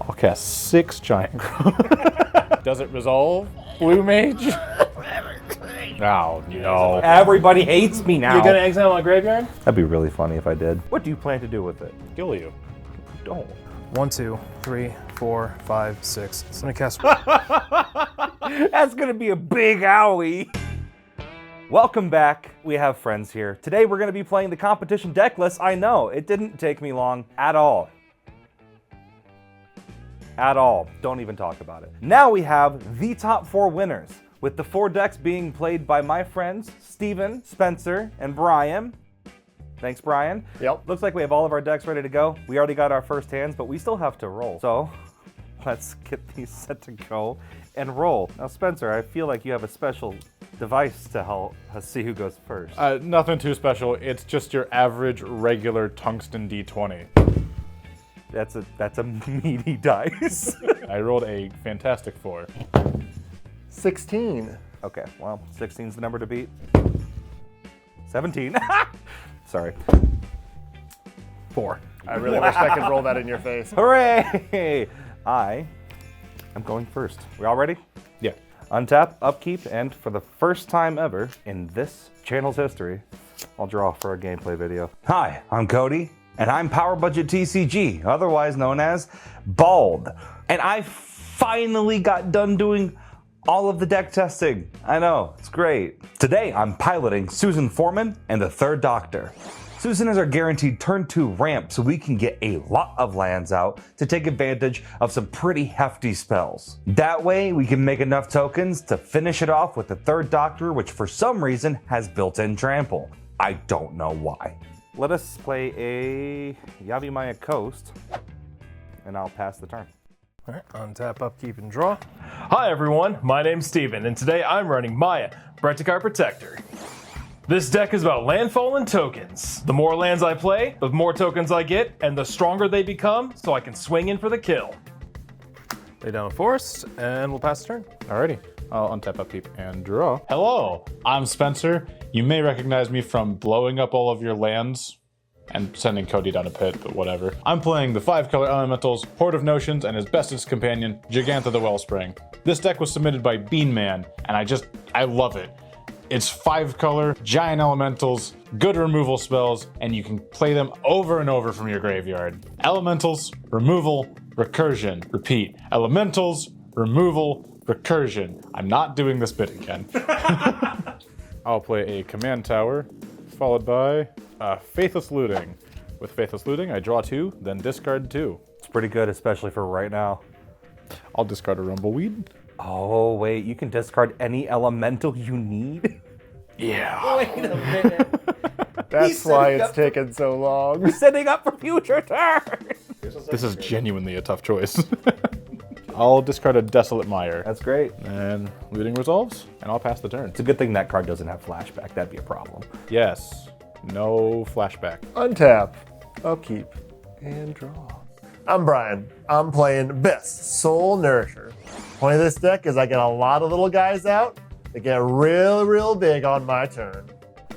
I'll cast 6 giant growth. Does it resolve? Blue mage? Oh, no. Everybody hates me now. You're gonna exile my graveyard? That'd be really funny if I did. What do you plan to do with it? Kill you. Don't. 1, 2, 3, 4, 5, 6. So I'm gonna cast. That's gonna be a big owie. Welcome back. We have friends here. Today we're gonna be playing the competition deck list. I know, it didn't take me long at all. At all. Don't even talk about it. Now we have the top 4 winners, with the 4 decks being played by my friends, Steven, Spencer, and Brian. Thanks, Brian. Yep. Looks like we have all of our decks ready to go. We already got our first hands, but we still have to roll. So let's get these set to go and roll. Now, Spencer, I feel like you have a special device to help us see who goes first. Nothing too special. It's just your average, regular tungsten D20. That's a meaty dice. I rolled a fantastic 4. 16. Okay, well, 16's the number to beat. 17. Sorry. 4. I really wish I could roll that in your face. Hooray! I am going first. We all ready? Yeah. Untap, upkeep, and for the first time ever in this channel's history, I'll draw for a gameplay video. Hi, I'm Cody, and I'm Power Budget TCG, otherwise known as Bald. And I finally got done doing all of the deck testing. I know, it's great. Today, I'm piloting Susan Foreman and the Third Doctor. Susan is our guaranteed turn 2 ramp, so we can get a lot of lands out to take advantage of some pretty hefty spells. That way, we can make enough tokens to finish it off with the Third Doctor, which for some reason has built-in trample. I don't know why. Let us play a Yavimaya Coast, and I'll pass the turn. Alright, untap, upkeep, and draw. Hi everyone, my name's Steven, and today I'm running Maya, Breticar Protector. This deck is about landfall and tokens. The more lands I play, the more tokens I get, and the stronger they become, so I can swing in for the kill. Lay down a forest, and we'll pass the turn. Alrighty. I'll untap, upkeep, and draw. Hello, I'm Spencer. You may recognize me from blowing up all of your lands and sending Cody down a pit, but whatever. I'm playing the 5-color elementals, Horde of Notions, and his bestest companion, Gigantha the Wellspring. This deck was submitted by Beanman, and I love it. It's 5-color, giant elementals, good removal spells, and you can play them over and over from your graveyard. Elementals, removal, recursion, repeat. Elementals, removal, recursion. I'm not doing this bit again. I'll play a command tower, followed by Faithless Looting. With Faithless Looting, I draw 2, then discard 2. It's pretty good, especially for right now. I'll discard a Rumbleweed. Oh, wait, you can discard any elemental you need? Yeah. Wait a minute. That's why it's taken so long. Setting up for future turns. This is genuinely a tough choice. I'll discard a Desolate Mire. That's great. And looting resolves, and I'll pass the turn. It's a good thing that card doesn't have flashback. That'd be a problem. Yes. No flashback. Untap, upkeep, and draw. I'm Brian. I'm playing Best Soul Nourisher. Point of this deck is I get a lot of little guys out that get real big on my turn.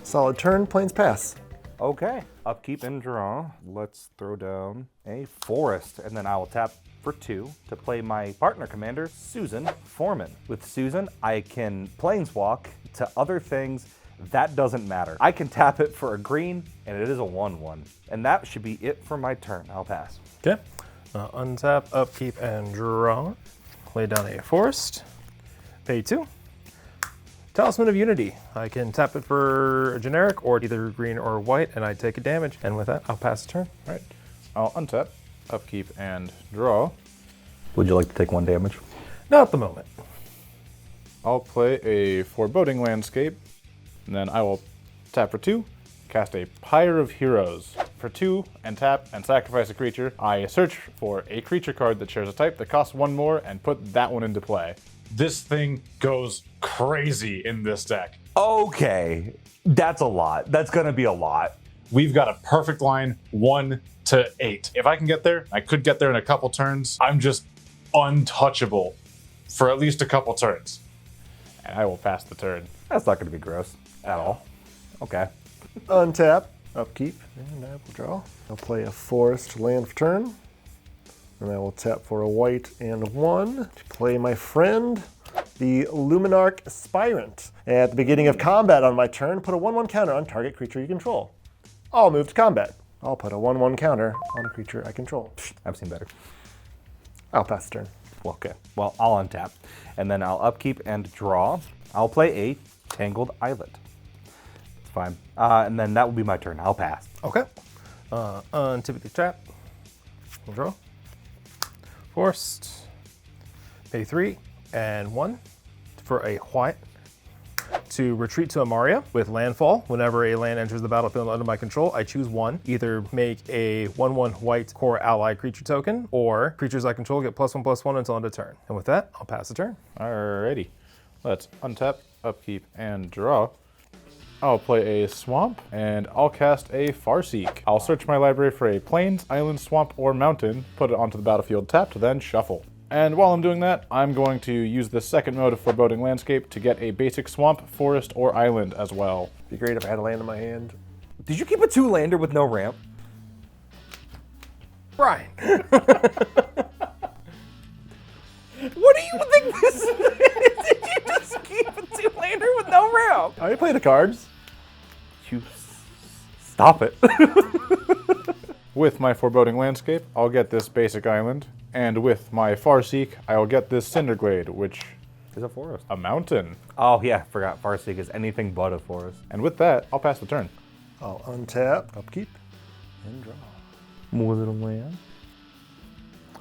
Solid turn, plains pass. Okay. Upkeep and draw. Let's throw down a forest, and then I will tap for 2 to play my partner commander, Susan Foreman. With Susan, I can planeswalk to other things. That doesn't matter. I can tap it for a green, and it is a 1/1. And that should be it for my turn. I'll pass. Okay. Untap, upkeep, and draw. Lay down a forest. Pay 2. Talisman of Unity. I can tap it for a generic or either green or white, and I take a damage. And with that, I'll pass the turn. All right. I'll untap, upkeep, and draw. Would you like to take 1 damage? Not at the moment. I'll play a Foreboding Landscape, and then I will tap for 2, cast a Pyre of Heroes. For 2, and tap, and sacrifice a creature. I search for a creature card that shares a type that costs 1 more, and put that one into play. This thing goes crazy in this deck. Okay. That's a lot. That's gonna be a lot. We've got a perfect line, 1 to 8. If I can get there, I could get there in a couple turns. I'm just untouchable for at least a couple turns. And I will pass the turn. That's not gonna be gross at all. Okay. Untap, upkeep, and I will draw. I'll play a forest land for turn. And I will tap for a white and 1 to play my friend, the Luminarch Aspirant. At the beginning of combat on my turn, put a 1/1 counter on target creature you control. I'll move to combat. I'll put a 1/1 counter on a creature I control. I've seen better. I'll pass the turn. Okay, well, I'll untap, and then I'll upkeep and draw. I'll play a Tangled Islet. It's fine. And then that will be my turn. I'll pass. Okay. Untypically trap. We'll draw. Forced. Pay 3 and 1 for a white. To retreat to Amaria with landfall. Whenever a land enters the battlefield under my control, I choose 1. Either make a 1/1 white core ally creature token, or creatures I control get +1/+1 until end of turn. And with that, I'll pass the turn. Alrighty. Let's untap, upkeep, and draw. I'll play a swamp, and I'll cast a Farseek. I'll search my library for a plains, island, swamp, or mountain, put it onto the battlefield tapped, then shuffle. And while I'm doing that, I'm going to use the second mode of Foreboding Landscape to get a basic swamp, forest, or island as well. Be great if I had a land in my hand. Did you keep a 2-lander with no ramp? Brian. What do you think this is? Did you just keep a 2-lander with no ramp? I already played the cards. You stop it. With my Foreboding Landscape, I'll get this basic island. And with my Farseek, I'll get this Cinderglade, which Is a forest. a mountain. Oh yeah, forgot. Farseek is anything but a forest. And with that, I'll pass the turn. I'll untap, upkeep, and draw. More than a land.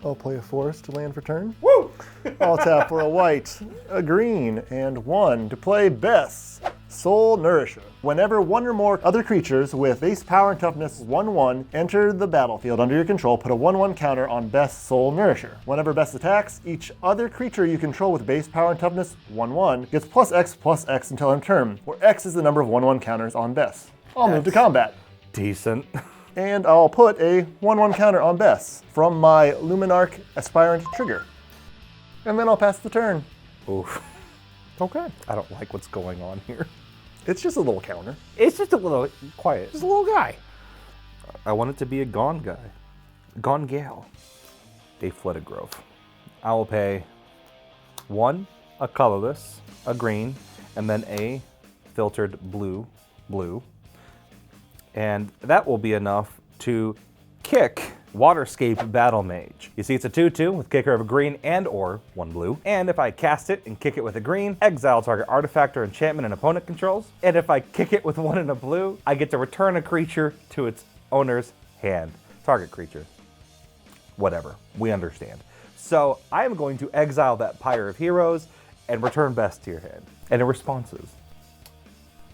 I'll play a forest to land for turn. Woo! I'll tap for a white, a green, and 1 to play Bess, Soul Nourisher. Whenever 1 or more other creatures with base power and toughness 1/1 enter the battlefield under your control, put a 1/1 counter on Bess, Soul Nourisher. Whenever Bess attacks, each other creature you control with base power and toughness 1/1 gets +X until end turn, where X is the number of 1/1 counters on Bess. I'll move to combat. Decent. And I'll put a 1/1 counter on Bess from my Luminarch Aspirant trigger. And then I'll pass the turn. Oof. Okay. I don't like what's going on here. It's just a little counter. It's just a little quiet. Just a little guy. I want it to be a gone guy. Gone gal. A flooded grove. I will pay 1, a colorless, a green, and then a filtered blue. And that will be enough to kick Waterscape Battle Mage. You see, it's a 2/2 with kicker of a green and or 1 blue. And if I cast it and kick it with a green, exile target artifact or enchantment an opponent controls. And if I kick it with 1 and a blue, I get to return a creature to its owner's hand. Target creature. Whatever. We understand. So I am going to exile that Pyre of Heroes and return Best to your hand. And in responses.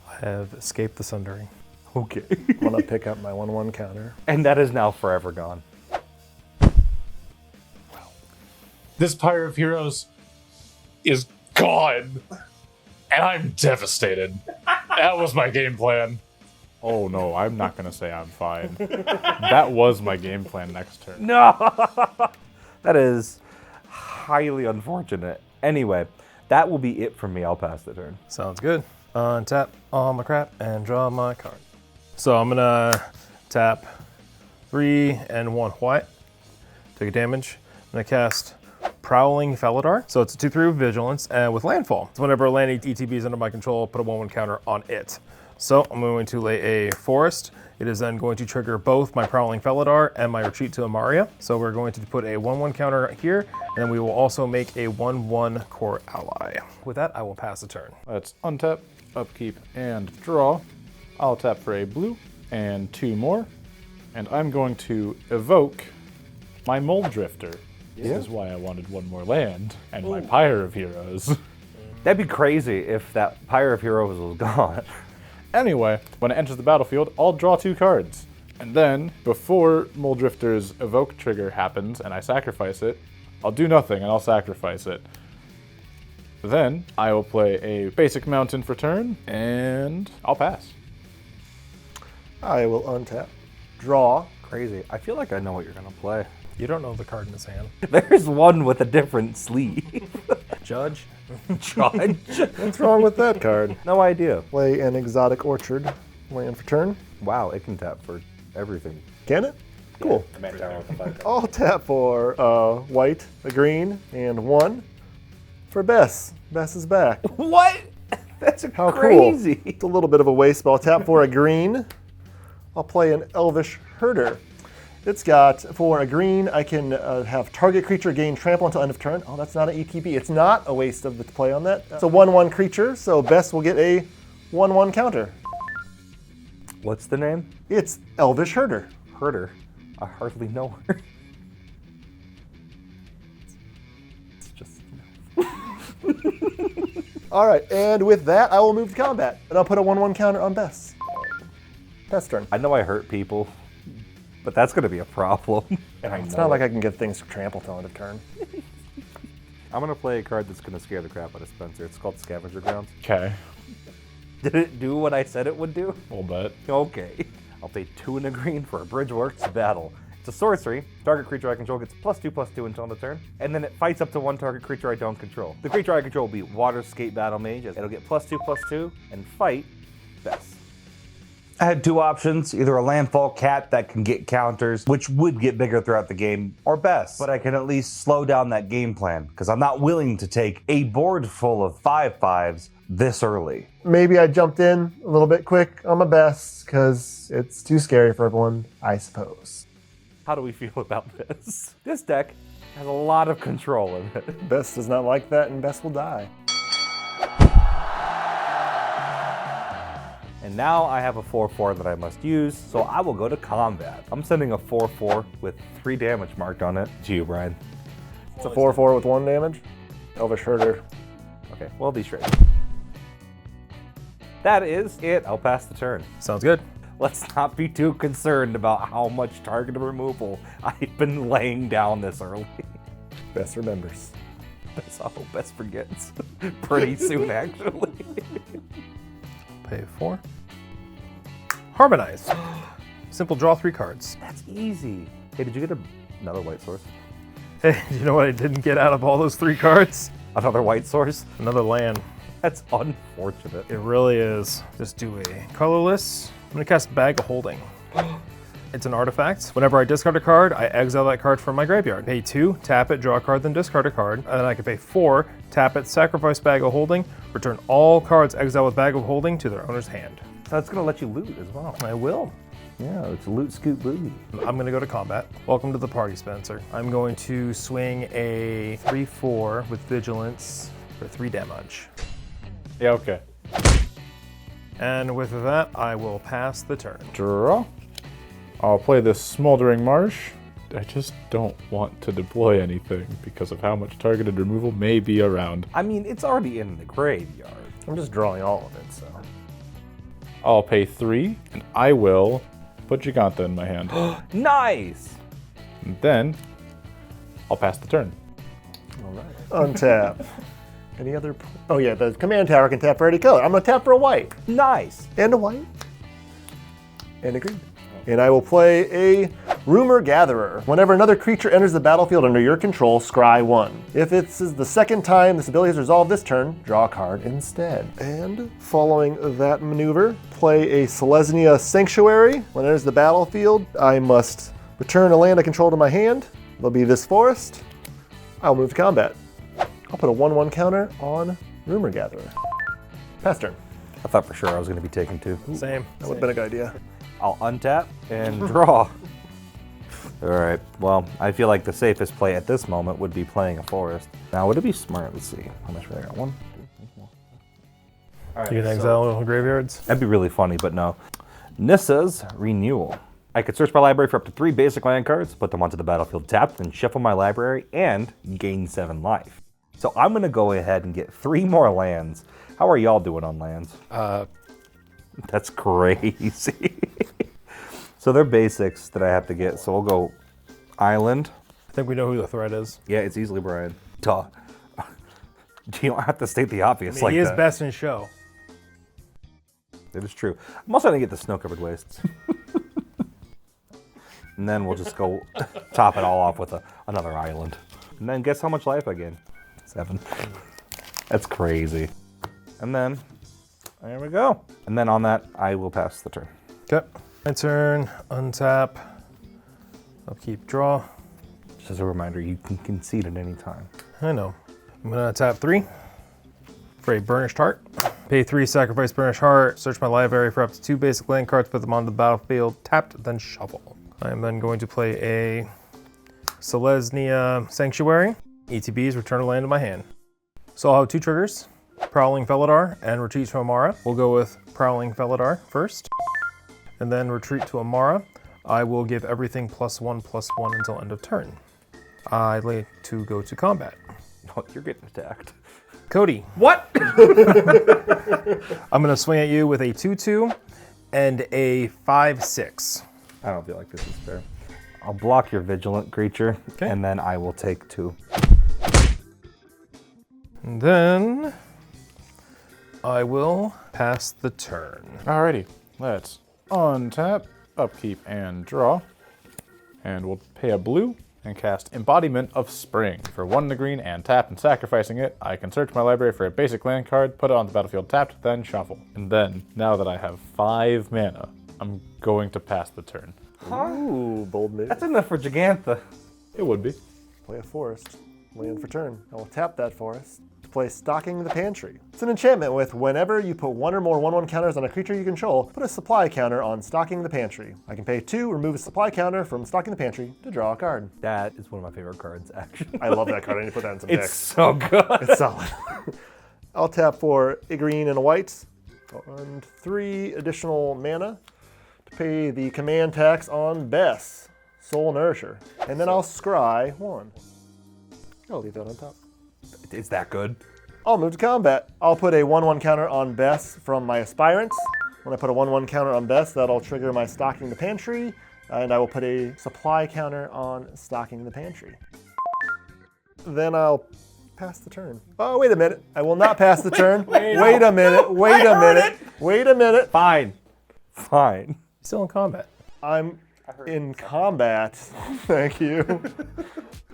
I have escaped the sundering. Okay. I'm gonna pick up my 1/1 counter. And that is now forever gone. This Pyre of Heroes is gone. And I'm devastated. That was my game plan. Oh no, I'm not gonna say I'm fine. That was my game plan next turn. No! That is highly unfortunate. Anyway, that will be it for me. I'll pass the turn. Sounds good. Untap all my crap and draw my card. So I'm gonna tap 3 and 1 white. Take a damage. I'm gonna cast Prowling Felidar. So it's a 2/3 with Vigilance and with Landfall. So whenever a land ETB is under my control, put a 1/1 counter on it. So I'm going to lay a Forest. It is then going to trigger both my Prowling Felidar and my Retreat to Amaria. So we're going to put a 1/1 counter here, and then we will also make a 1/1 core ally. With that, I will pass the turn. Let's untap, upkeep, and draw. I'll tap for a blue and 2 more. And I'm going to evoke my Mold Drifter. This is why I wanted 1 more land and my Pyre of Heroes. That'd be crazy if that Pyre of Heroes was gone. Anyway, when it enters the battlefield, I'll draw 2 cards. And then, before Mold Drifter's evoke trigger happens and I sacrifice it, I'll do nothing and I'll sacrifice it. Then, I will play a basic mountain for turn, and I'll pass. I will untap, draw. Crazy. I feel like I know what you're gonna play. You don't know the card in his hand. There's one with a different sleeve. Judge? Judge? What's wrong with that card? No idea. Play an Exotic Orchard, land for turn. Wow, it can tap for everything. Can it? Cool. Command tower with the 5 cards. I'll tap for white, a green, and 1 for Bess. Bess is back. What? That's How crazy. cool. It's a little bit of a waste, but I'll tap for a green. I'll play an Elvish Herder. It's got, for a green, I can have target creature gain trample until end of turn. Oh, that's not an ETB. It's not a waste of the play on that. It's a 1/1 creature, so Bess will get a 1/1 counter. What's the name? It's Elvish Herder. Herder. I hardly know her. It's just... All right, and with that, I will move to combat, and I'll put a 1/1 counter on Bess. Bess turn. I know I hurt people, but that's going to be a problem. And It's not like I can get things to trample till end of turn. I'm going to play a card that's going to scare the crap out of Spencer. It's called Scavenger Grounds. Okay. Did it do what I said it would do? A little bit. Okay. I'll pay 2 and a green for a Bridgeworks Battle. It's a sorcery. Target creature I control gets +2/+2 until end of turn, and then it fights up to 1 target creature I don't control. The creature I control will be Waterscape Battle Mage. It'll get +2/+2 and fight Bess. I had 2 options, either a Landfall Cat that can get counters, which would get bigger throughout the game, or Bess. But I can at least slow down that game plan, because I'm not willing to take a board full of 5/5s this early. Maybe I jumped in a little bit quick on my Bess, because it's too scary for everyone, I suppose. How do we feel about this? This deck has a lot of control in it. Bess does not like that, and Bess will die. And now I have a 4/4 that I must use, so I will go to combat. I'm sending a 4/4 with 3 damage marked on it to you, Brian. It's a 4/4 with 1 damage. Elvish Herder. Okay, well, be straight. That is it. I'll pass the turn. Sounds good. Let's not be too concerned about how much target removal I've been laying down this early. Bess remembers. I hope Bess forgets. Pretty soon, actually. Pay 4. Harmonize. Simple draw 3 cards. That's easy. Hey, did you get another white source? Hey, you know what I didn't get out of all those 3 cards? Another white source? Another land. That's unfortunate. It really is. Just do a colorless. I'm gonna cast Bag of Holding. It's an artifact. Whenever I discard a card, I exile that card from my graveyard. Pay 2, tap it, draw a card, then discard a card. And then I can pay 4, tap it, sacrifice Bag of Holding, return all cards exiled with Bag of Holding to their owner's hand. That's gonna let you loot as well. I will. Yeah, it's loot, scoot, booty. I'm gonna go to combat. Welcome to the party, Spencer. I'm going to swing a 3/4 with Vigilance for 3 damage. Yeah, okay. And with that, I will pass the turn. Draw. I'll play this Smoldering Marsh. I just don't want to deploy anything because of how much targeted removal may be around. I mean, it's already in the graveyard. I'm just drawing all of it, so. I'll pay 3, and I will put Giganta in my hand. Nice! And then I'll pass the turn. All right. Untap. Any other? Oh yeah, the command tower can tap for any color. I'm gonna tap for a white. Nice! And a white. And a green. And I will play a Rumor Gatherer. Whenever another creature enters the battlefield under your control, scry 1. If this is the second time this ability is resolved this turn, draw a card instead. And following that maneuver, play a Selesnya Sanctuary. When it enters the battlefield, I must return a land I control to my hand. It'll be this forest. I'll move to combat. I'll put a 1/1 counter on Rumor Gatherer. Pass turn. I thought for sure I was going to be taking 2. Same. That would have been a good idea. I'll untap and draw. All right, well, I feel like the safest play at this moment would be playing a forest. Now, would it be smart? Let's see. How much would I got? 1? All right, You can exile graveyards. that'd be really funny, but no. Nissa's Renewal. I could search my library for up to 3 basic land cards, put them onto the battlefield tapped, and shuffle my library and gain 7 life. So I'm going to go ahead and get 3 more lands. How are y'all doing on lands? That's crazy. So they're basics that I have to get. So we'll go Island. I think we know who the threat is. Yeah, it's easily Brian. Duh. You don't have to state the obvious like he is that. best in show. It is true. I'm also going to get the Snow-Covered Wastes. And then we'll just go top it all off with another island. And then guess how much life I gain? 7. That's crazy. And then, there we go. And then on that, I will pass the turn. Okay. My turn, untap, Upkeep, draw. Just as a reminder, you can concede at any time. I know. I'm gonna tap 3 for a Burnished Heart. Pay 3, sacrifice Burnished Heart, search my library for up to 2 basic land cards, put them on the battlefield, tapped, then shuffle. I am then going to play a Selesnya Sanctuary. ETBs, return a land to my hand. So I'll have 2 triggers, Prowling Felidar and Retreat to Amara. We'll go with Prowling Felidar first, and then Retreat to Amara. I will give everything +1/+1 until end of turn. I lay to go to combat. Oh, you're getting attacked. Cody. What? I'm gonna swing at you with a 2/2 and a 5/6. I don't feel like this is fair. I'll block your vigilant creature, Okay. and then I will take 2. And then I will pass the turn. Alrighty, let's untap, upkeep, and draw. And we'll pay a blue and cast Embodiment of Spring for 1 to green and tap, and sacrificing it, I can search my library for a basic land card, put it on the battlefield tapped, then shuffle. And then, now that I have 5 mana, I'm going to pass the turn. Ooh, bold move. That's enough for Gigantha. It would be. Play a forest. Land for turn. I will tap that forest to play Stocking the Pantry. It's an enchantment with whenever you put 1 or more 1/1 counters on a creature you control, put a supply counter on Stocking the Pantry. I can pay 2, remove a supply counter from Stocking the Pantry to draw a card. That is one of my favorite cards, actually. I love that card. I need to put that in some It's decks. so good. It's solid. I'll tap for a green and a white and 3 additional mana to pay the command tax on Bess, Soul Nourisher. And then I'll scry 1. I'll leave that on top. Is that good? I'll move to combat. I'll put a 1/1 counter on Bess from my Aspirants. When I put a 1/1 counter on Bess, that'll trigger my Stocking the Pantry, and I will put a supply counter on Stocking the Pantry. Then I'll pass the turn. Oh, wait a minute. I will not pass the turn. Wait a minute. Wait a minute. Wait a minute. Fine. Fine. Still in combat. I'm in combat. Thank you.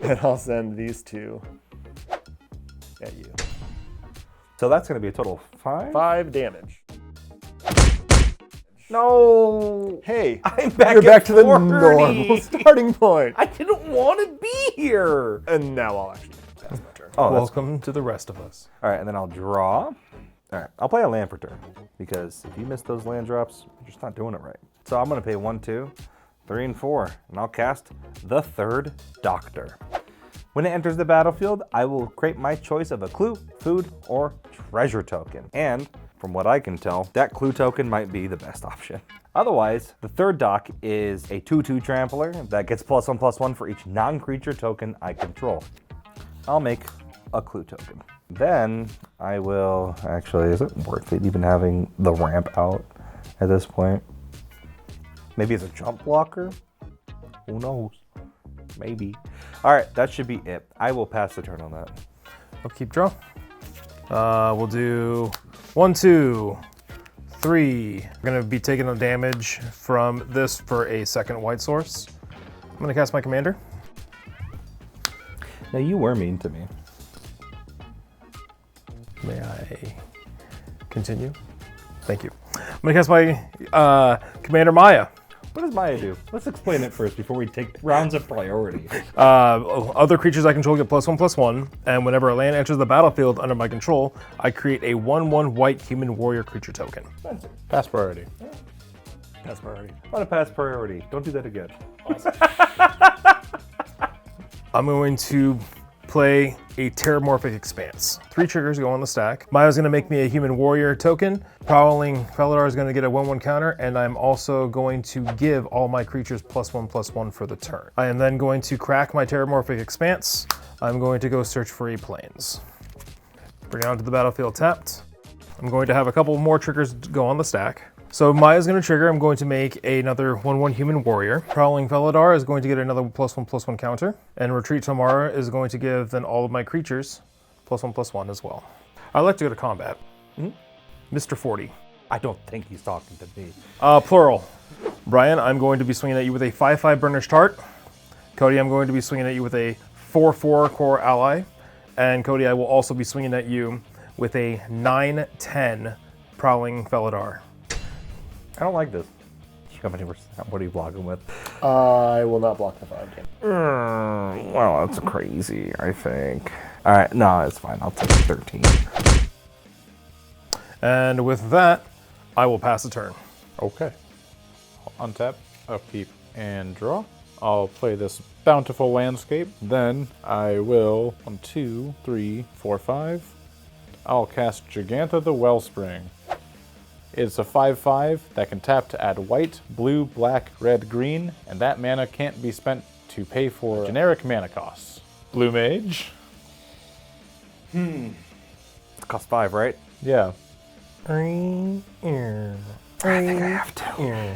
And I'll send these 2 at you. So that's going to be a total of 5? 5 damage. No. Hey, I'm back you're at back to the 40. normal starting point. I didn't want to be here. And now I'll actually pass my turn. Oh, that's... Welcome to the rest of us. All right, and then I'll draw. All right, I'll play a land for turn, because if you miss those land drops, you're just not doing it right. So I'm going to pay 1, 2, 3, and 4, and I'll cast the 3rd Doctor. When it enters the battlefield, I will create my choice of a clue, food, or treasure token. And from what I can tell, that clue token might be the best option. Otherwise, the 3rd doc is a 2/2 trampler that gets +1/+1 for each non-creature token I control. I'll make a clue token. Then I will, actually, is it worth it even having the ramp out at this point? Maybe it's a jump blocker? Who knows? Maybe. All right, that should be it. I will pass the turn on that. Upkeep, draw. We'll do 1, 2, 3. We're gonna be taking the damage from this for a 2nd white source. I'm gonna cast my commander. Now, you were mean to me. May I continue? Thank you. I'm gonna cast my commander Maya. What does Maya do? Let's explain it first before we take rounds of priority. Other creatures I control get +1/+1, and whenever a land enters the battlefield under my control, I create a 1/1 white human warrior creature token. Pass priority. Pass priority. I'm gonna pass priority. Don't do that again. I'm going to play a Terramorphic Expanse. 3 triggers go on the stack. Maya's gonna make me a human warrior token. Prowling Felidar is gonna get a 1/1 counter, and I'm also going to give all my creatures +1/+1 for the turn. I am then going to crack my Terramorphic Expanse. I'm going to go search for a plains. Bring it onto the battlefield tapped. I'm going to have a couple more triggers go on the stack. So Maya's going to trigger. I'm going to make another 1/1 human warrior. Prowling Felidar is going to get another +1/+1 counter. And Retreat to Amara is going to give then all of my creatures +1/+1 as well. I'd like to go to combat. Mr. 40. I don't think he's talking to me. Plural. Brian, I'm going to be swinging at you with a 5/5 Burnished Heart. Cody, I'm going to be swinging at you with a 4/4 Core Ally. And Cody, I will also be swinging at you with a 9/10 Prowling Felidar. I don't like this. How many? What are you blocking with? I will not block the 5 again. Well, that's crazy, I think. All right, no, it's fine. I'll take 13. And with that, I will pass a turn. Okay. I'll untap, upkeep, and draw. I'll play this bountiful landscape. Then I will, 1, 2, 3, 4, 5. I'll cast Gigantha the Wellspring. It's a 5/5 that can tap to add white, blue, black, red, green, and that mana can't be spent to pay for generic mana costs. Blue Mage? It costs 5, right? Yeah. I think I have to.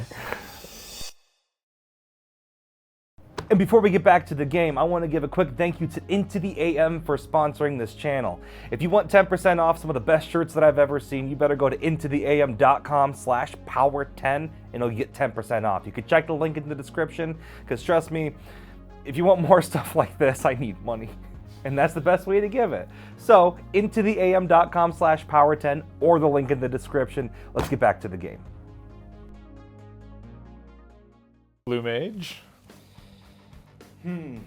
And before we get back to the game, I want to give a quick thank you to Into the AM for sponsoring this channel. If you want 10% off some of the best shirts that I've ever seen, you better go to intotheam.com/power10 and you'll get 10% off. You can check the link in the description, because trust me, if you want more stuff like this, I need money. And that's the best way to give it. So, intotheam.com/power10 or the link in the description. Let's get back to the game. Blue Mage? It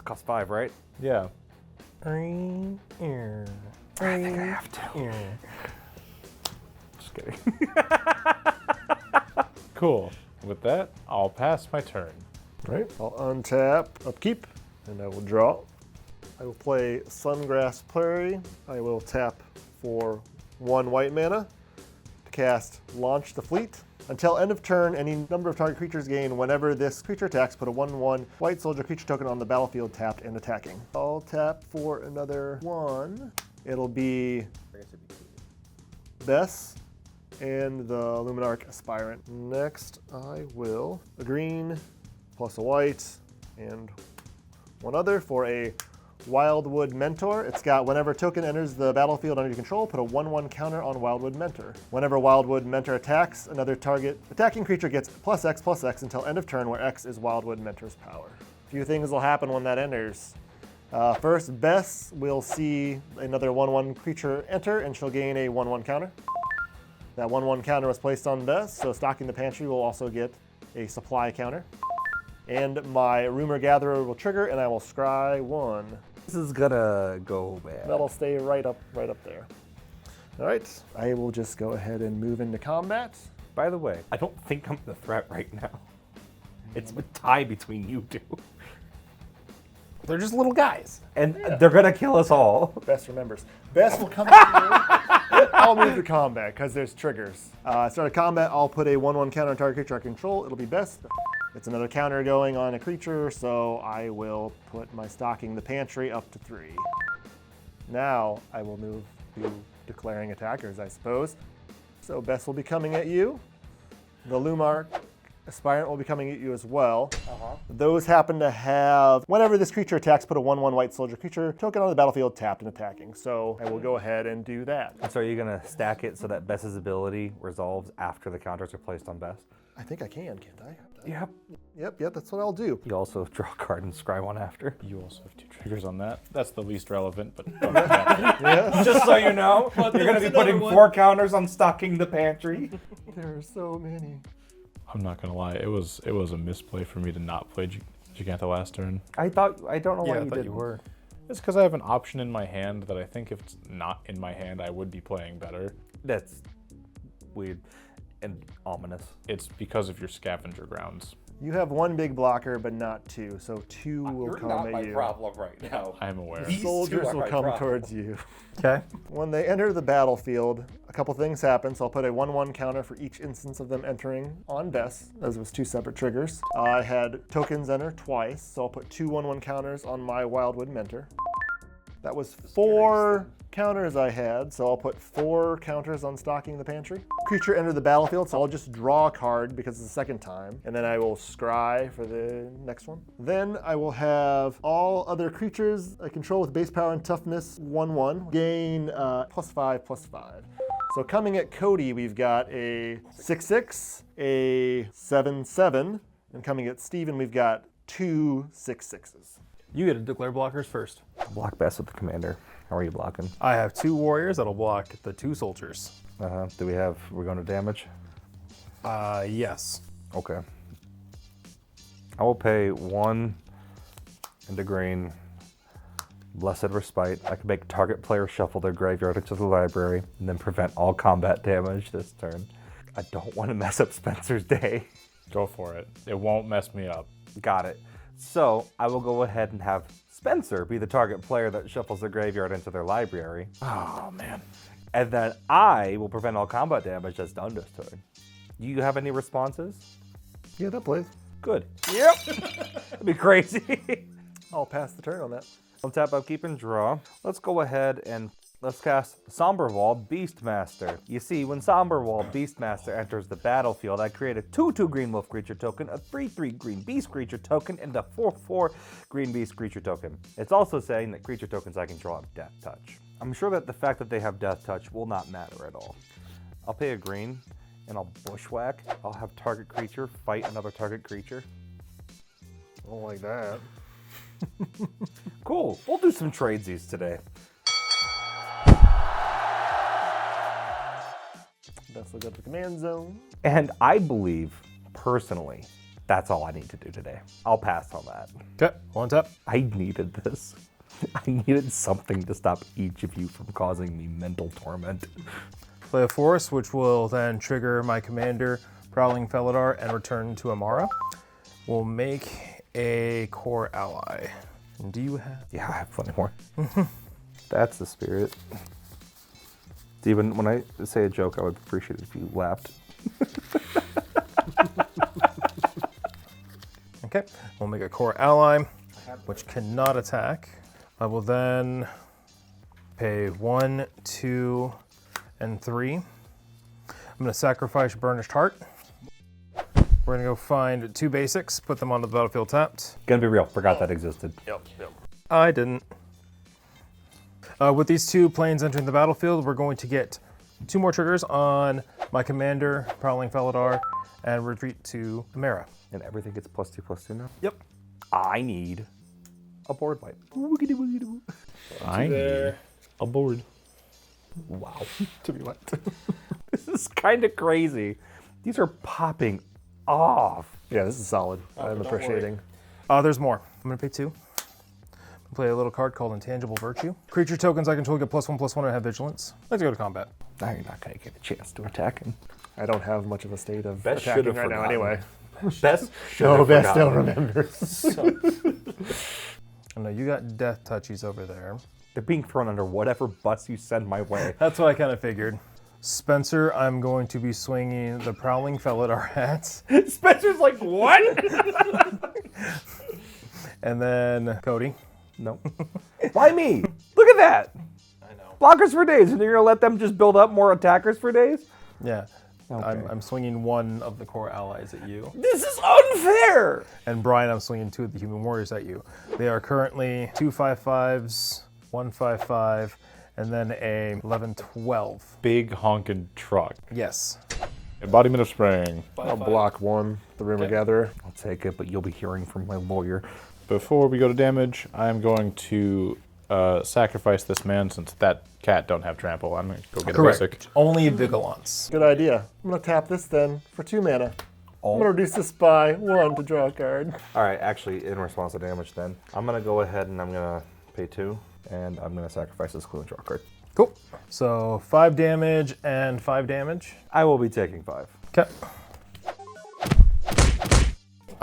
costs 5, right? Yeah. I think I have to. Just kidding. Cool. With that, I'll pass my turn. Right. I'll untap, upkeep, and I will draw. I will play Sungrass Prairie. I will tap for 1 white mana to cast Launch the Fleet. Until end of turn, any number of target creatures gain. Whenever this creature attacks, put a 1/1 white soldier creature token on the battlefield tapped and attacking. I'll tap for another 1. It'll be Bess and the Luminarch Aspirant. Next, I will a green plus a white and 1 other for a Wildwood Mentor. It's got whenever a token enters the battlefield under your control, put a 1/1 counter on Wildwood Mentor. Whenever Wildwood Mentor attacks, another target attacking creature gets +X/+X until end of turn, where X is Wildwood Mentor's power. A few things will happen when that enters. First, Bess will see another 1/1 creature enter, and she'll gain a 1/1 counter. That 1/1 counter was placed on Bess, so Stocking the Pantry will also get a supply counter. And my Rumor Gatherer will trigger, and I will scry 1. This is gonna go bad. That'll stay right up there. All right, I will just go ahead and move into combat. By the way, I don't think I'm the threat right now. It's a tie between you two. They're just little guys. And they're gonna kill us all. Bess remembers. Bess will come to you. I'll move to combat because there's triggers. Start of combat, I'll put a 1/1 counter on target creature I control. It'll be Bess. It's another counter going on a creature, so I will put my Stocking the Pantry up to 3. Now I will move to declaring attackers, I suppose. So Bess will be coming at you. The Luminarch Aspirant will be coming at you as well. Those happen to have, whenever this creature attacks, put a 1/1 white soldier creature token on the battlefield tapped and attacking. So I will go ahead and do that. So are you gonna stack it so that Bess's ability resolves after the counters are placed on Bess? I think I can, can't I? Yep. Yep, that's what I'll do. You also draw a card and scry 1 after. You also have 2 triggers on that. That's the least relevant, but Just so you know, you're gonna be putting 4 counters on Stocking the Pantry. There are so many. I'm not gonna lie. It was a misplay for me to not play Gigantha last turn. I don't know why Yeah, I you thought did. you were. It's because I have an option in my hand that I think if it's not in my hand, I would be playing better. That's weird and ominous. It's because of your scavenger grounds. You have 1 big blocker, but not 2, so 2 will come at you. problem right now. I am aware. These Soldiers 2 are will my come problem. towards you. Okay. When they enter the battlefield, a couple things happen. So I'll put a 1/1 counter for each instance of them entering on Bess. Those was 2 separate triggers. I had tokens enter twice, so I'll put 2 1/1 counters on my Wildwood Mentor. That was 4 counters I had, so I'll put 4 counters on Stocking the Pantry. Creature entered the battlefield, so I'll just draw a card because it's the 2nd time, and then I will scry for the next one. Then I will have all other creatures I control with base power and toughness 1/1 gain +5/+5. So coming at Cody, we've got a 6/6, a 7/7, and coming at Steven, we've got 2 6/6s. You get to declare blockers first. Block Bess with the commander. How are you blocking? I have 2 warriors that'll block the 2 soldiers. We're going to damage? Yes. Okay. I will pay 1 and a green. Blessed Respite. I can make target player shuffle their graveyard into the library and then prevent all combat damage this turn. I don't want to mess up Spencer's day. Go for it. It won't mess me up. Got it. So I will go ahead and have Spencer be the target player that shuffles their graveyard into their library. Oh, man. And then I will prevent all combat damage that's done this turn. Do you have any responses? Yeah, that plays. Good. Yep. That'd be crazy. I'll pass the turn on that. I'll tap upkeep and draw. Let's go ahead and let's cast Somberwall Beastmaster. You see, when Somberwall Beastmaster enters the battlefield, I create a 2/2 green wolf creature token, a 3/3 green beast creature token, and a 4/4 green beast creature token. It's also saying that creature tokens I can draw have Death Touch. I'm sure that the fact that they have Death Touch will not matter at all. I'll pay a green, and I'll bushwhack. I'll have target creature fight another target creature. I don't like that. Cool. We'll do some tradesies today. Best look at the command zone. And I believe, personally, that's all I need to do today. I'll pass on that. Okay, 1 tap. I needed this. I needed something to stop each of you from causing me mental torment. Play a force, which will then trigger my commander, Prowling Felidar, and return to Amara. We'll make a core ally. And do you have? Yeah, I have plenty more. That's the spirit. Steven, when I say a joke, I would appreciate it if you laughed. Okay, we'll make a core ally, which cannot attack. I will then pay 1, 2, and 3. I'm gonna sacrifice Burnished Heart. We're gonna go find 2 basics, put them onto the battlefield tapped. Gonna be real, forgot that existed. Yep. I didn't. With these 2 planes entering the battlefield, we're going to get 2 more triggers on my commander, Prowling Felidar, and retreat to Amara. And everything gets +2/+2 now? Yep. I need a board wipe. I need a board. Wow. To be what? This is kind of crazy. These are popping off. Yeah, this is solid. I'm appreciating. There's more. I'm gonna pay 2. Play a little card called Intangible Virtue. Creature tokens I control get +1/+1 and have vigilance. Let's go to combat. Now you're not going to get a chance to attack him. I don't have much of a state of Best attacking should've right now forgotten. anyway. Best No, Best don't remember. I know you got death touchies over there. They're being thrown under whatever bus you send my way. That's what I kind of figured. Spencer, I'm going to be swinging the Prowling Felidar hats. Spencer's like, what? And then Cody. No. Why me? Look at that. I know. Blockers for days, and you're going to let them just build up more attackers for days? Yeah. Okay. I'm swinging 1 of the core allies at you. This is unfair. And Brian, I'm swinging 2 of the human warriors at you. They are currently 2 5/5s, 1 5/5, and then a 11/12. Big honkin' truck. Yes. Embodiment of Spring. I'll block 1, the Rumor Gatherer. I'll take it, but you'll be hearing from my lawyer. Before we go to damage, I'm going to sacrifice this man since that cat don't have trample. I'm going to go get a basic. Only Vigilance. Good idea. I'm going to tap this then for 2 mana. I'm going to reduce this by 1 to draw a card. All right, actually, in response to damage then, I'm going to go ahead and I'm going to pay 2, and I'm going to sacrifice this clue and draw a card. Cool. So 5 damage and 5 damage. I will be taking 5. Okay.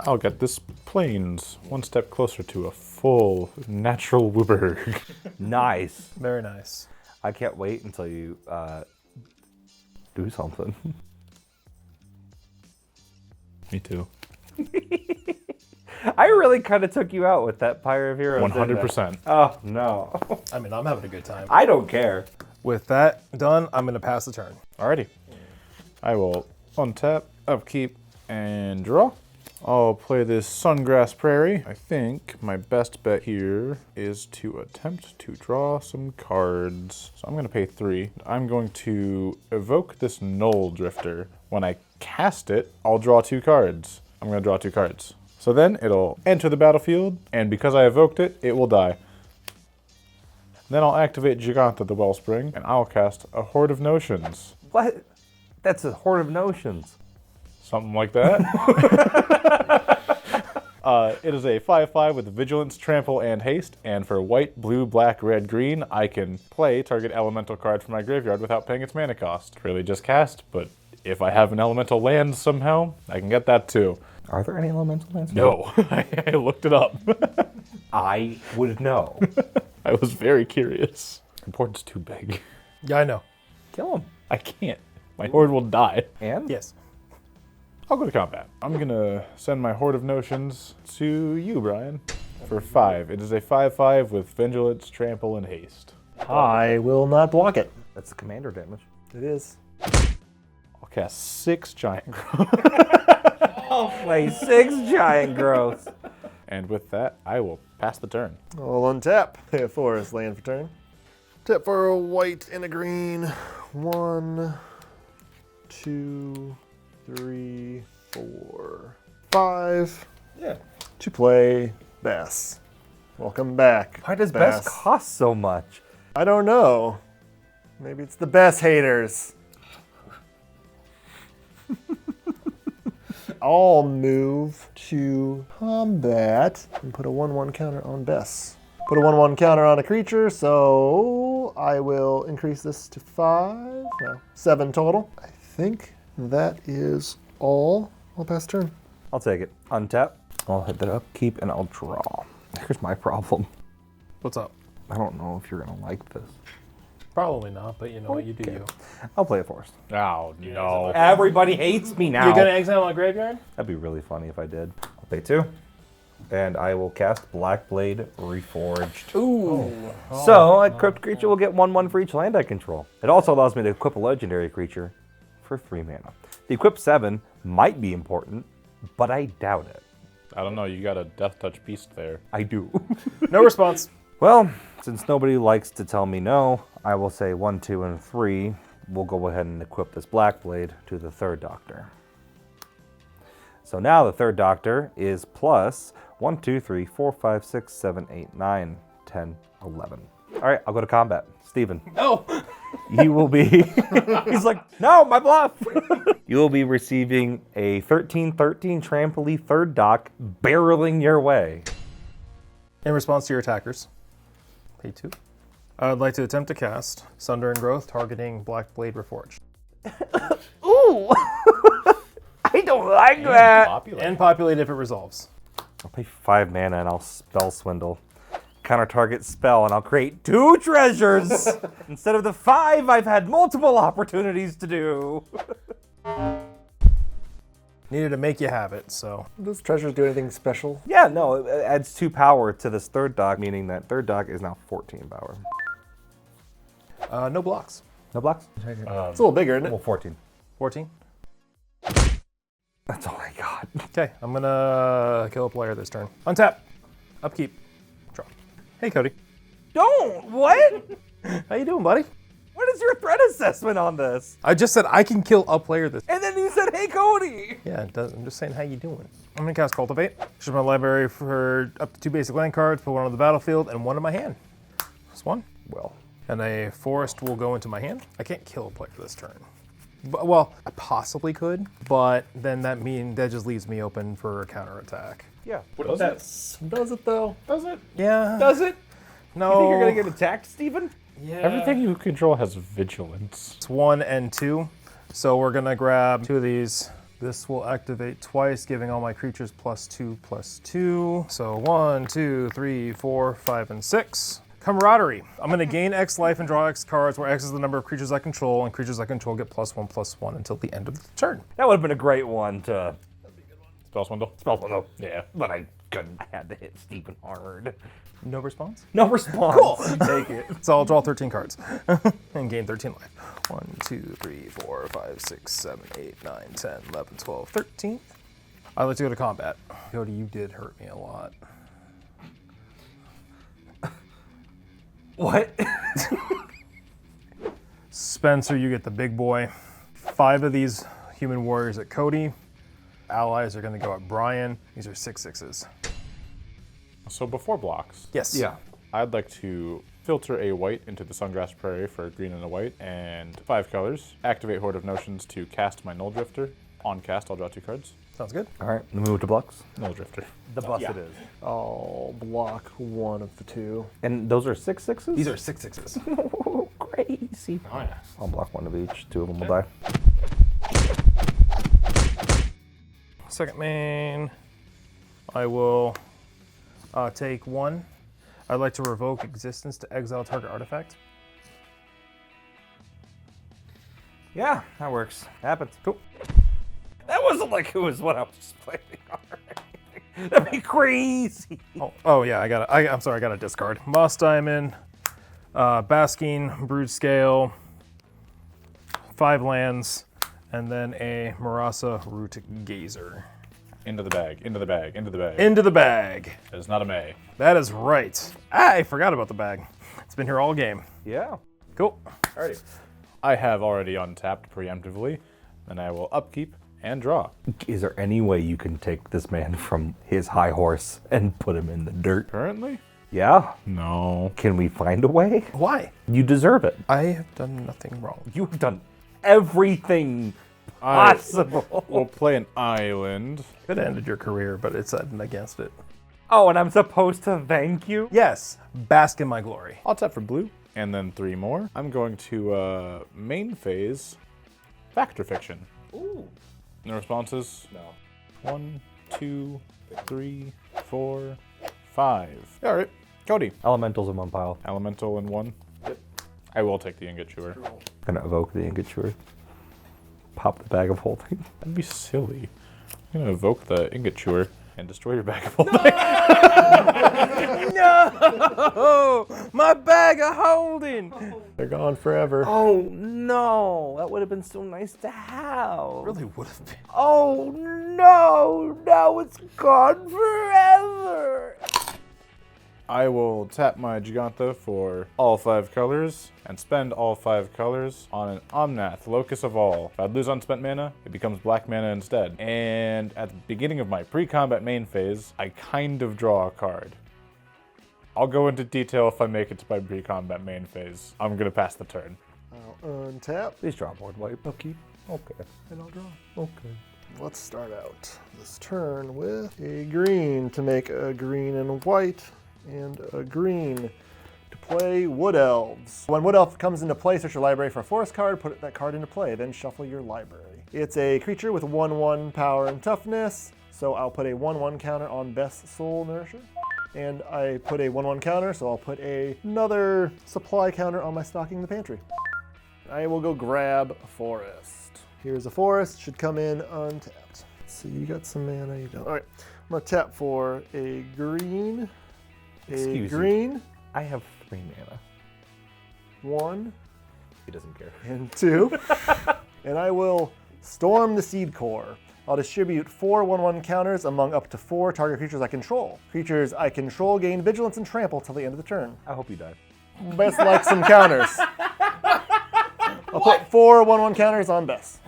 I'll get this plains one step closer to a full natural Wooburg. Nice. Very nice. I can't wait until you do something. Me too. I really kind of took you out with that Pyre of Heroes. 100%. Oh, no. I mean, I'm having a good time. I don't care. With that done, I'm going to pass the turn. Alrighty. I will untap, upkeep, and draw. I'll play this Sungrass Prairie. I think my best bet here is to attempt to draw some cards. So I'm going to pay 3. I'm going to evoke this Knoll Drifter. When I cast it, I'll draw 2 cards. I'm going to draw 2 cards. So then it'll enter the battlefield, and because I evoked it, it will die. Then I'll activate Giganta the Wellspring, and I'll cast a Horde of Notions. What? That's a Horde of Notions. Something like that. It is a 5/5 with vigilance, trample, and haste. And for white, blue, black, red, green, I can play target elemental card from my graveyard without paying its mana cost. Really just cast, but if I have an elemental land somehow, I can get that too. Are there any elemental lands? No, I looked it up. I would know. I was very curious. Important's too big. Yeah, I know. Kill him. I can't. My horde will die. And? Yes. I'll go to combat. I'm gonna send my Horde of Notions to you, Brian, for 5. It is a 5/5 with vigilance, trample, and haste. I will not block it. That's the commander damage. It is. I'll cast 6 giant growth. I'll play 6 giant growths. And with that, I will pass the turn. I'll untap. Pay a forest land for turn. Tap for a white and a green. 1, 2, 3, 4, 5. Yeah. To play Bess. Welcome back. Why does Bess cost so much? I don't know. Maybe it's the Bess haters. I'll move to combat and put a 1/1 counter on Bess. Put a 1/1 counter on a creature, so I will increase this to 5. No, 7 total. I think that is all. I'll pass turn. I'll take it. Untap. I'll hit that upkeep and I'll draw. Here's my problem. What's up? I don't know if you're gonna like this. Probably not, but you know what, you do you. I'll play a forest. Oh, no. Everybody hates me now. You're gonna exile my graveyard? That'd be really funny if I did. I'll pay 2. And I will cast Blackblade Reforged. Ooh. So, a equipped creature will get 1/1 for each land I control. It also allows me to equip a legendary creature for 3 mana. The equip 7 might be important, but I doubt it. I don't know, you got a Death Touch Beast there. I do. No response. Well, since nobody likes to tell me no, I will say 1, 2, and 3. We'll go ahead and equip this Blackblade to the 3rd Doctor. So now the 3rd Doctor is plus 1, 2, 3, 4, 5, 6, 7, 8, 9, 10, 11. All right, I'll go to combat. Steven. No. You will be... He's like, no, my bluff. You will be receiving a 13/13 Trampoline 3rd Doc barreling your way. In response to your attackers. Pay 2. I would like to attempt to cast Sunder and Growth, targeting Blackblade Reforged. Ooh! I don't like that. And populate if it resolves. I'll pay 5 mana and I'll spell Swindle. Counter target spell and I'll create 2 treasures instead of the 5 I've had multiple opportunities to do. Needed to make you have it, so. Does treasures do anything special? Yeah, no, it adds 2 power to this 3rd Doc, meaning that 3rd Doc is now 14 power. No blocks. No blocks? It's a little bigger, isn't it? Well, 14. 14. That's all I got. Okay, I'm gonna kill a player this turn. Untap. Upkeep. Draw. Hey, Cody. Don't! What? How you doing, buddy? What is your threat assessment on this? I just said I can kill a player this. And then you said, hey, Cody! Yeah, it does. I'm just saying how you doing. I'm gonna cast Cultivate. Choose my library for up to 2 basic land cards, put 1 on the battlefield, and 1 in my hand. Just 1. Well, And a forest will go into my hand. I can't kill a player this turn. Well, I possibly could, but then that just leaves me open for a counterattack. yeah. Does it? Does it though? Does it? Yeah. Does it? No. You think you're gonna get attacked, Steven? Yeah. Everything you control has vigilance. It's 1 and 2. So we're gonna grab 2 of these. This will activate twice, giving all my creatures +2/+2. So 1, 2, 3, 4, 5, and 6. Camaraderie. I'm gonna gain X life and draw X cards, where X is the number of creatures I control, and creatures I control get +1/+1 until the end of the turn. That would have been a great one to Spell Swindle? spell. No, Yeah. but I couldn't. I had to hit Steven hard. No response? No response. Cool. Take it. So I'll draw 13 cards and gain 13 life. 1, 2, 3, 4, 5, 6, 7, 8, 9, 10, 11, 12, 13. I'd like to go to combat. Cody, you did hurt me a lot. What? Spencer, you get the big boy. 5 of these human warriors at Cody. Allies are gonna go at Brian. These are 6/6s. So before blocks, Yes. Yeah. I'd like to filter a white into the Sungrass Prairie for a green and a white, and 5 colors. Activate Horde of Notions to cast my Null Drifter. On cast, I'll draw 2 cards. Sounds good. All right, move to blocks. No drifter. The bus it is. I'll block one of the 2. And those are 6/6s? These are 6/6s. Oh, crazy. Oh yeah. I'll block one of each. 2 of them will die. Second main, I will take 1. I'd like to revoke existence to exile target artifact. Yeah, that works. Happens. Cool. That wasn't like it was what I was just playing already. That'd be crazy. Oh yeah, I'm sorry, I got to discard. Moss Diamond, Basking, Brood Scale, 5 lands, and then a Marasa Root Gazer. Into the bag, into the bag, into the bag. Into the bag. That is not a May. That is right. I forgot about the bag. It's been here all game. Yeah. Cool. Alrighty. I have already untapped preemptively, then I will upkeep and draw. Is there any way you can take this man from his high horse and put him in the dirt? Currently? Yeah. No. Can we find a way? Why? You deserve it. I have done nothing wrong. You've done everything possible. We'll play an island. Could have ended your career, but it's against it. Oh, and I'm supposed to thank you? Yes, bask in my glory. I'll tap for blue, and then 3 more. I'm going to main phase, Fact or Fiction. Ooh. No responses? No. 1, 2, 3, 4, 5. All right, Cody. Elementals in one pile. Elemental in 1. Yep. I will take the Ingot Chewer. Gonna evoke the Ingot Chewer. Pop the bag of holding. That'd be silly. I'm gonna evoke the Ingot Chewer and destroy your bag of holding. No! My bag of holding! They're gone forever. Oh no, that would have been so nice to have. Really would have been. Oh no, now it's gone forever. I will tap my Giganta for all 5 colors and spend all 5 colors on an Omnath, Locus of All. If I lose unspent mana, it becomes black mana instead. And at the beginning of my pre-combat main phase, I kind of draw a card. I'll go into detail if I make it to my pre-combat main phase. I'm gonna pass the turn. I'll untap. Please draw board wipe. Upkeep. Okay. And I'll draw. Okay. Let's start out this turn with a green to make a green and white, and a green to play Wood Elves. When Wood Elf comes into play, search your library for a forest card, put that card into play, then shuffle your library. It's a creature with 1/1 power and toughness, so I'll put a 1/1 counter on Best Soul Nourisher. And I put a 1/1 counter, so I'll put another supply counter on my Stocking the Pantry. I will go grab a forest. Here's a forest, should come in untapped. Let's see, you got some mana, you don't. All right, I'm gonna tap for a green, Excuse me. green, I have 3 mana. 1 He doesn't care. and 2, and I will storm the Seed Core. I'll distribute 4 1/1 counters among up to 4 target creatures I control. Creatures I control gain vigilance and trample till the end of the turn. I hope you die. Best like some counters. I'll put 4 1/1 counters on Bess.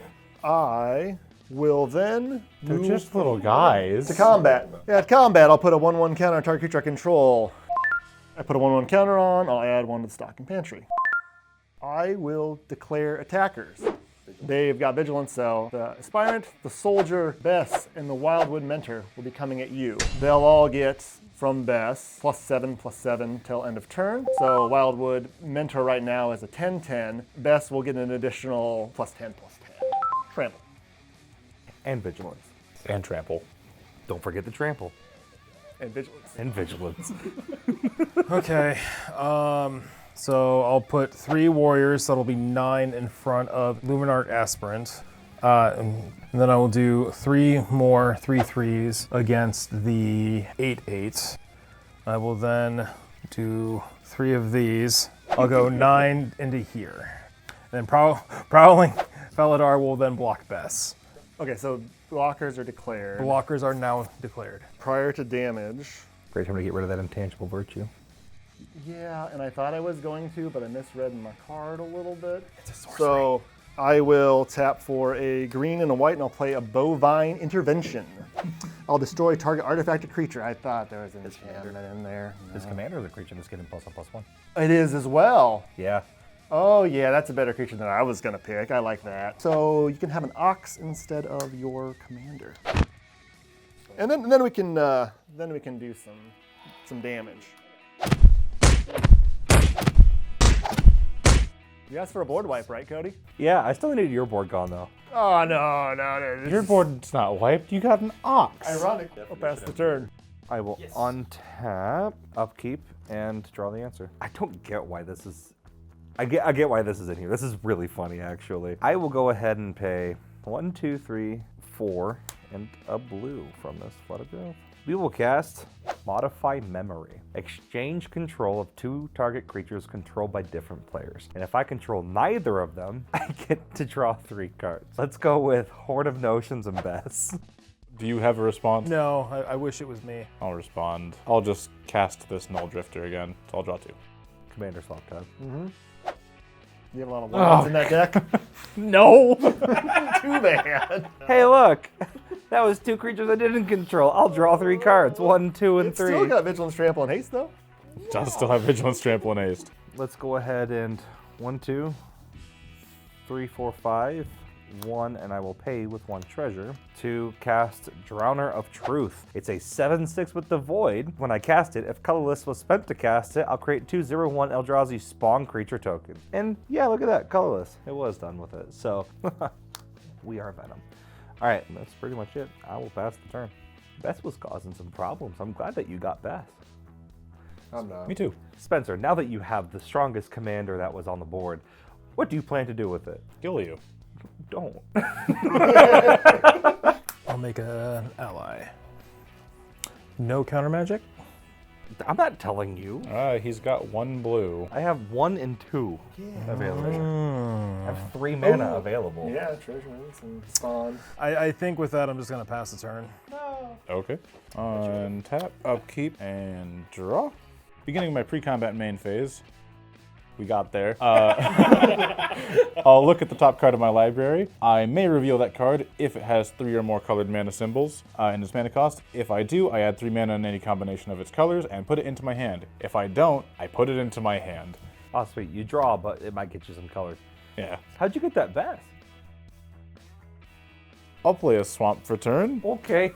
I will then They're move just little guys. to combat. Yeah, at combat, I'll put a 1/1 counter on target creature I control. I put a 1/1 counter on, I'll add 1 to the Stocking Pantry. I will declare attackers. They've got vigilance, so the Aspirant, the Soldier, Bess, and the Wildwood Mentor will be coming at you. They'll all get, from Bess, +7/+7 till end of turn. So Wildwood Mentor right now is a 10/10. Bess will get an additional +10/+10. Trample. And vigilance. And trample. Don't forget the trample. And vigilance. And vigilance. Okay, so I'll put 3 warriors, that'll be 9 in front of Luminarch Aspirant. And then I will do 3 more 3/3s against the 8/8. I will then do 3 of these. I'll go 9 into here. And then Prowling Faladar will then block Bess. Okay, so blockers are declared. Blockers are now declared. Prior to damage. Great time to get rid of that intangible virtue. Yeah, and I thought I was going to, but I misread my card a little bit. It's a sorcery. So I will tap for a green and a white, and I'll play a Bovine Intervention. I'll destroy target artifact or creature. I thought there was an enchantment in there. This commander is a creature that's getting +1/+1. It is as well. Yeah. Oh yeah, that's a better creature than I was gonna pick. I like that. So you can have an ox instead of your commander, and then we can do some damage. You asked for a board wipe, right, Cody? Yeah, I still need your board gone though. Oh no. Your board's not wiped. You got an ox. Ironic. I'll pass the turn. I will untap, upkeep, and draw the answer. I don't get why this is. I get why this is in here. This is really funny, actually. I will go ahead and pay 1, 2, 3, 4, and a blue from this photograph. We will cast Modify Memory. Exchange control of 2 target creatures controlled by different players. And if I control neither of them, I get to draw 3 cards. Let's go with Horde of Notions and Bess. Do you have a response? No, I wish it was me. I'll respond. I'll just cast this Null Drifter again. So I'll draw 2. Commander swap time. You have a lot of ones in that deck. No! Too bad. Hey, look! That was 2 creatures I didn't control. I'll draw 3 cards. 1, 2, and 3. Still got Vigilance, Trample, and Haste though. Does still have Vigilance, Trample, and Haste. Let's go ahead and 1, 2, 3, 4, 5, 1, and I will pay with 1 treasure to cast Drowner of Truth. It's a 7/6 with the Void. When I cast it, if colorless was spent to cast it, I'll create 2/0/1 Eldrazi spawn creature token. And yeah, look at that, colorless. It was done with it. So we are Venom. All right, that's pretty much it. I will pass the turn. Bess was causing some problems. I'm glad that you got Bess. I'm not. Me too. Spencer, now that you have the strongest commander that was on the board, what do you plan to do with it? Kill you. Don't. I'll make an ally. No counter magic? I'm not telling you. He's got 1 blue. I have 1 and 2 available. I have 3 mana available. Yeah, treasures and spawn. I think with that, I'm just going to pass the turn. Okay. Untap, upkeep, and draw. Beginning my pre-combat main phase. We got there. I'll look at the top card of my library. I may reveal that card if it has 3 or more colored mana symbols in its mana cost. If I do, I add 3 mana in any combination of its colors and put it into my hand. If I don't, I put it into my hand. Oh, sweet. You draw, but it might get you some colors. Yeah. How'd you get that Bess? I'll play a swamp for turn. Okay.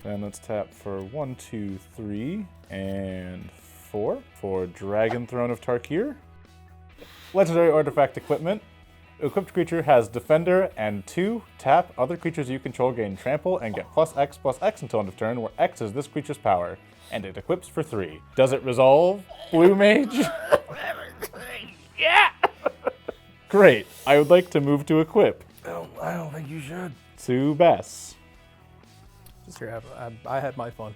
And let's tap for 1, 2, 3, and 4 for Dragon Throne of Tarkir. Legendary Artifact Equipment. Equipped creature has Defender and 2. Tap. Other creatures you control gain Trample and get +X/+X until end of turn, where X is this creature's power. And it equips for 3. Does it resolve? Blue Mage? Yeah! Great. I would like to move to equip. I don't think you should. To Bess. Just here, I had my fun.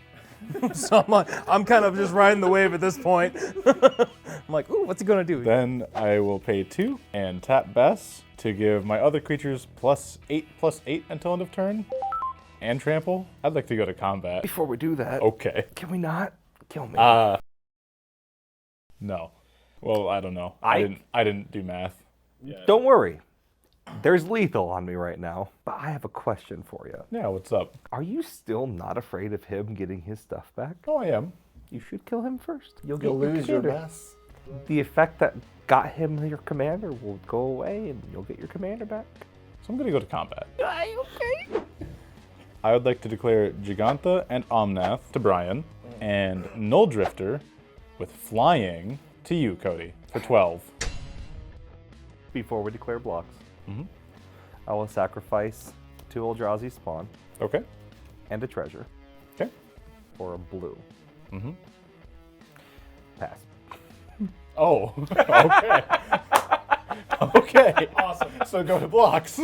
So I'm kind of just riding the wave at this point. I'm like, ooh, what's he gonna do? Then I will pay 2 and tap Bess to give my other creatures +8/+8 until end of turn. And trample. I'd like to go to combat. Before we do that, Okay. can we not kill me? No. Well, I don't know. I didn't do math. Don't worry. There's lethal on me right now. But I have a question for you. Yeah, what's up? Are you still not afraid of him getting his stuff back? Oh, I am. You should kill him first. You'll You'll get lose your commander. Bess. The effect that got him your commander will go away and you'll get your commander back. So I'm gonna go to combat. Okay. I would like to declare Giganta and Omnath to Brian, and Null Drifter with Flying to you, Cody, for 12. Before we declare blocks, I will sacrifice 2 Eldrazi spawn Okay. and a treasure Okay. for a blue. Pass. Oh, okay. Okay. Awesome. So go to blocks.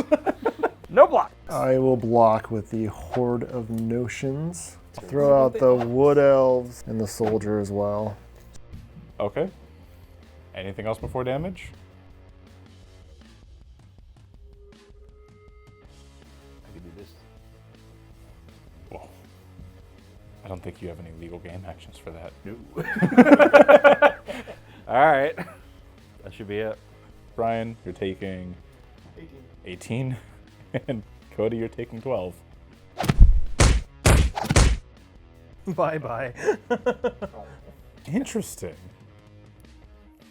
No block. I will block with the Horde of Notions. Throw out the Wood Elves and the Soldier as well. Okay. Anything else before damage? I can do this. Whoa. I don't think you have any legal game actions for that. No. All right. That should be it. Brian, you're taking 18. And Cody, you're taking 12. Bye-bye. Interesting.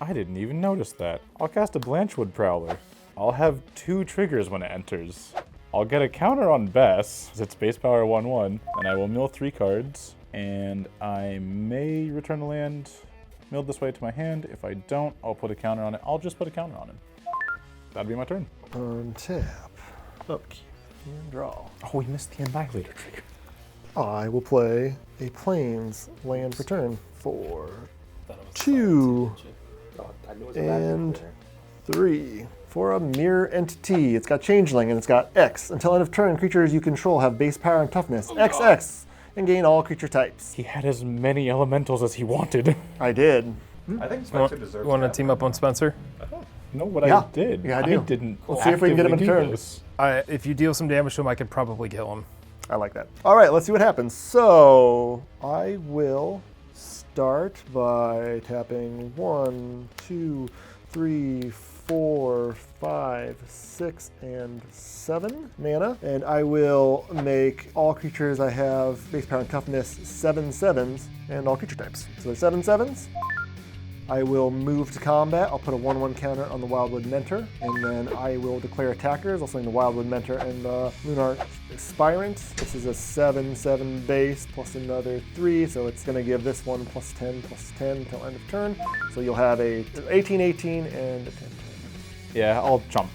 I didn't even notice that. I'll cast a Blanchwood Prowler. I'll have 2 triggers when it enters. I'll get a counter on Bess, because it's base power 1/1, and I will mill 3 cards, and I may return a land milled this way to my hand. If I don't, I'll put a counter on it. I'll just put a counter on him. That'd be my turn. Untap, upkeep, and draw. Oh, we missed the Annihilator trigger. I will play a Plains land for turn for 2 and 3. For a mirror entity, it's got Changeling and it's got X. Until end of turn, creatures you control have base power and toughness XX and gain all creature types. He had as many elementals as he wanted. I did. I think Spencer deserves. You want to team up on Spencer? No, what I did. Yeah, I do. Didn't. Let's see if we can get him in turn. This. If you deal some damage to him, I could probably kill him. I like that. All right, let's see what happens. So I will start by tapping 1, 2, 3, 4, 5, 6, and 7 mana. And I will make all creatures I have base power and toughness 7/7s and all creature types. So there's 7/7s. I will move to combat. I'll put a 1/1 counter on the Wildwood Mentor, and then I will declare attackers. I'll swing the Wildwood Mentor and the Lunar Aspirant. This is a 7/7 base plus another 3, so it's going to give this one +10/+10 until end of turn. So you'll have a 18/18 and a 10/10. Yeah, I'll jump.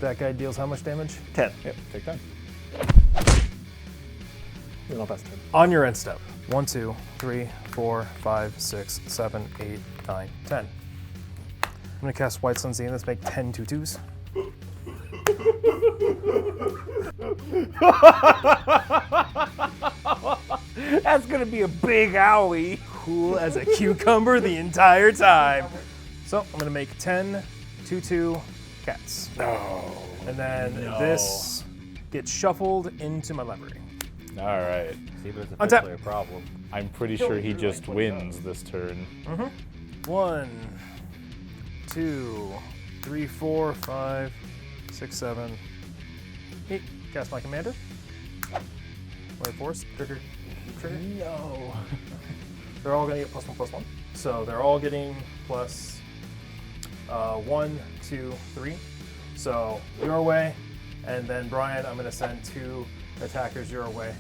That guy deals how much damage? 10. Yep, take 10. And I'll pass turn. On your end step. 1, 2, 3, 4, 5, 6, 7, 8, 9, 10. I'm gonna cast White Sun Zenith, make 10 2/2s. That's gonna be a big owie. Cool as a cucumber the entire time. So I'm gonna make 10 2/2 cats. No. And then this gets shuffled into my library. All right. See, there's Untap. officially a problem. I'm pretty sure he just wins this turn. 1, 2, 3, 4, 5, 6, 7, 8. Cast my commander. Wait, force. Trigger. No. They're all gonna get +1/+1. So they're all getting plus 1, 2, 3. So your way, and then Brian, I'm gonna send 2 attackers your way.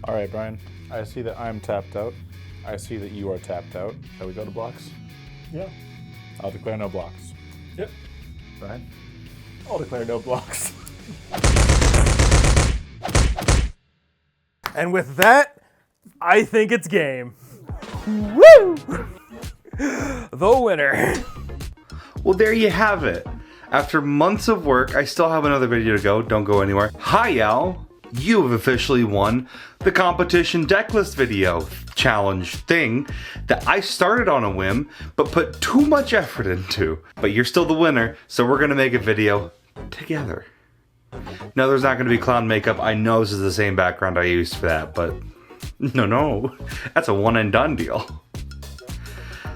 All right, Brian. I see that I'm tapped out. I see that you are tapped out. Shall we go to blocks? Yeah. I'll declare no blocks. Yep. Brian? I'll declare no blocks. And with that, I think it's game. Woo! The winner. Well, there you have it. After months of work, I still have another video to go. Don't go anywhere. Hi, Al. You have officially won the competition decklist video challenge thing that I started on a whim, but put too much effort into. But you're still the winner, so we're gonna make a video together. No, there's not gonna be clown makeup. I know this is the same background I used for that, but no, that's a one and done deal.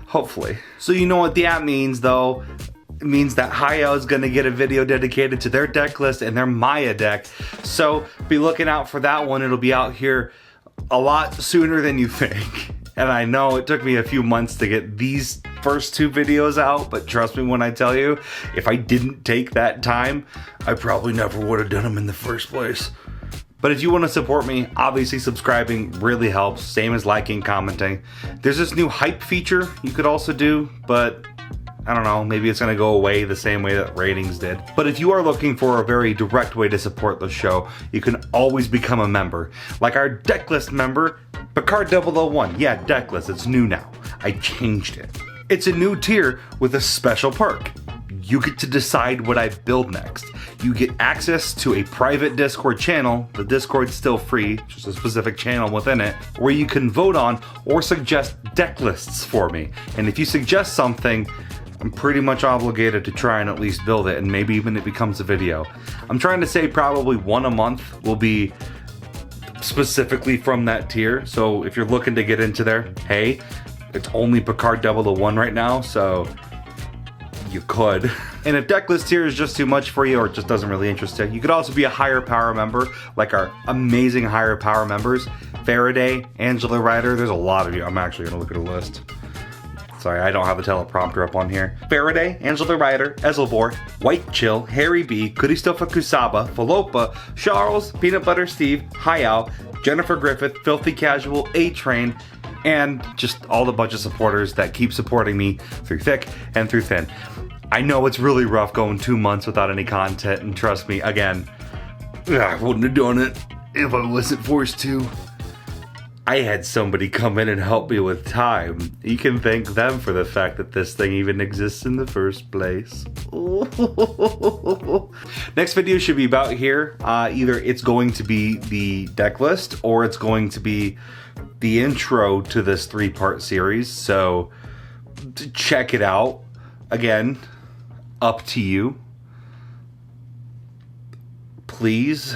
Hopefully. So you know what that means though? It means that Hayao is going to get a video dedicated to their deck list and their Maya deck. So be looking out for that one. It'll be out here a lot sooner than you think. And I know it took me a few months to get these first 2 videos out, but trust me when I tell you, if I didn't take that time, I probably never would have done them in the first place. But if you want to support me, obviously subscribing really helps, same as liking, commenting. There's this new hype feature you could also do, but I don't know, maybe it's gonna go away the same way that ratings did. But if you are looking for a very direct way to support the show, you can always become a member. Like our Decklist member, Picard 001. Yeah, Decklist, it's new now. I changed it. It's a new tier with a special perk. You get to decide what I build next. You get access to a private Discord channel. The Discord's still free, just a specific channel within it, where you can vote on or suggest deck lists for me. And if you suggest something, I'm pretty much obligated to try and at least build it, and maybe even it becomes a video. I'm trying to say probably one a month will be specifically from that tier. So if you're looking to get into there, hey, it's only Picard 001 right now, so you could. And if decklist tier is just too much for you or it just doesn't really interest you, you could also be a higher power member, like our amazing higher power members, Faraday, Angela Ryder, there's a lot of you. I'm actually gonna look at a list. Sorry, I don't have the teleprompter up on here. Faraday, Angel the Rider, Ezelbor, White Chill, Harry B, Kuristofa Kusaba, Falopa, Charles, Peanut Butter Steve, Hayao, Jennifer Griffith, Filthy Casual, A-Train, and just all the bunch of supporters that keep supporting me through thick and through thin. I know it's really rough going 2 months without any content, and trust me, again, I wouldn't have done it if I wasn't forced to. I had somebody come in and help me with time. You can thank them for the fact that this thing even exists in the first place. Next video should be about here. Either it's going to be the deck list or it's going to be the intro to this 3-part series. So check it out. Again, up to you. Please.